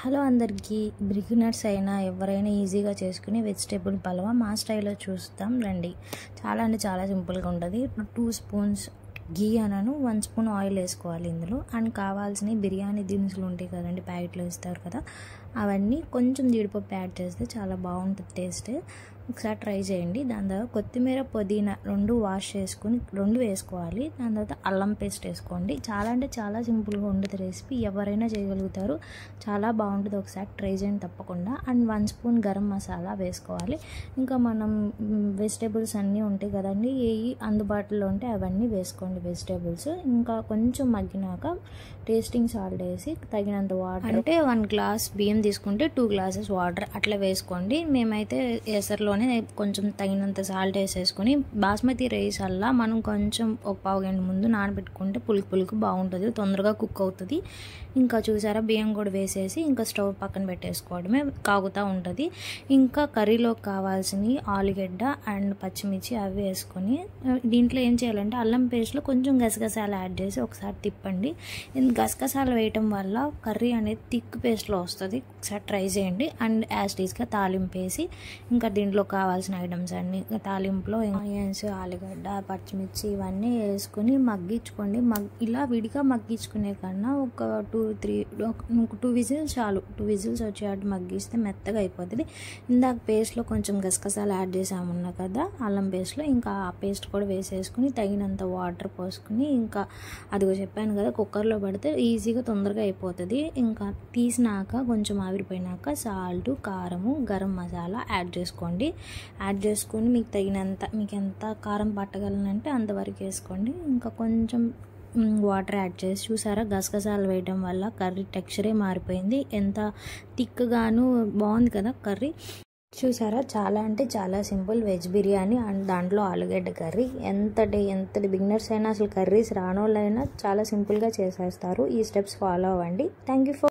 Hello అందరికీ, beginners అయినా ఎవరైనా ఈజీగా చేసుకునే వెజిటేబుల్ పలావ్ మా స్టైల్లో చూస్తాం రండి. చాలా సింపుల్గా ఉంటుంది. 2 స్పూన్స్ ఘీ అనను 1 స్పూన్ ఆయిల్ వేసుకోవాలి ఇందులో. అండ్ కావాల్సిన బిర్యానీ దినుసులు ఉంటాయి కదండి, ప్యాకెట్లో ఇస్తారు కదా, అవన్నీ కొంచెం జీడిపప్పు యాడ్ చేస్తే చాలా బాగుంటుంది టేస్ట్. ఒకసారి ట్రై చేయండి. దాని తర్వాత కొత్తిమీర, పుదీనా 2 వాష్ చేసుకుని 2 వేసుకోవాలి. దాని తర్వాత అల్లం పేస్ట్ వేసుకోండి. చాలా సింపుల్గా ఉంటుంది రెసిపీ, ఎవరైనా చేయగలుగుతారు, చాలా బాగుంటుంది. ఒకసారి ట్రై చేయండి తప్పకుండా. అండ్ 1 స్పూన్ గరం మసాలా వేసుకోవాలి. ఇంకా మనం వెజిటేబుల్స్ అన్నీ ఉంటాయి కదండి, ఏవి అందుబాటులో ఉంటే అవన్నీ వేసుకోండి వెజిటేబుల్స్. ఇంకా కొంచెం మగ్గినాక టేస్టింగ్ సాల్ట్ వేసి తగినంత వాటర్, అంటే 1 గ్లాస్ బియ్యం తీసుకుంటే 2 గ్లాసెస్ వాటర్ అట్లా వేసుకోండి. మేమైతే ఎసరులోనే కొంచెం తగినంత సాల్ట్ వేసేసుకొని, బాస్మతి రైస్ అలా మనం కొంచెం ఒక పావు గంట ముందు నానబెట్టుకుంటే పులుకు బాగుంటుంది, తొందరగా కుక్ అవుతుంది. ఇంకా చూసారా, బియ్యం కూడా వేసేసి ఇంకా స్టవ్ పక్కన పెట్టేసుకోవడమే, కాగుతూ ఉంటుంది. ఇంకా కర్రీలోకి కావాల్సినవి ఆలుగడ్డ అండ్ పచ్చిమిర్చి అవి వేసుకొని, దీంట్లో ఏం చేయాలంటే అల్లం పేస్ట్లో కొంచెం గసగసాలు యాడ్ చేసి ఒకసారి తిప్పండి. గసగసాలు వేయటం వల్ల కర్రీ అనేది థిక్ పేస్ట్లో వస్తుంది. ఒకసారి ట్రై చేయండి. అండ్ యాస్టీస్గా తాలింపు వేసి, ఇంకా దీంట్లో కావాల్సిన ఐటమ్స్ అన్నీ తాలింపులో ఆనియన్స్, ఆలుగడ్డ, పచ్చిమిర్చి ఇవన్నీ వేసుకొని మగ్గించుకోండి. ఇలా విడిగా మగ్గించుకునే కన్నా ఒక 2 విజిల్స్ చాలు. 2 విజిల్స్ వచ్చేటట్టు మగ్గిస్తే మెత్తగా అయిపోతుంది. ఇందాక పేస్ట్లో కొంచెం గసగసాలు యాడ్ చేసామన్నా కదా అల్లం పేస్ట్లో, ఇంకా ఆ పేస్ట్ కూడా వేసేసుకుని తగినంత వాటర్ పోసుకుని, ఇంకా అదిగో చెప్పాను కదా కుక్కర్లో పెడితే ఈజీగా తొందరగా అయిపోతుంది. ఇంకా తీసినాక కొంచెం ఆవిరిపోయినాక సాల్ట్, కారము, గరం మసాలా యాడ్ చేసుకోండి. యాడ్ చేసుకొని మీకు తగినంత, మీకు ఎంత కారం పట్టగలనంటే అంతవరకు వేసుకోండి. ఇంకా కొంచెం వాటర్ యాడ్ చేసి, చూసారా గసగసాలు వేయడం వల్ల కర్రీ టెక్స్చరే మారిపోయింది, ఎంత థిక్గాను బాగుంది కదా కర్రీ. చూసారా, చాలా సింపుల్ వెజ్ బిర్యానీ అండ్ దాంట్లో ఆలుగడ్డ కర్రీ. ఎంతటి బిగినర్స్ అయినా, అసలు కర్రీస్ రానోళ్ళైనా చాలా సింపుల్గా చేసేస్తారు. ఈ స్టెప్స్ ఫాలో అవ్వండి. Thank you for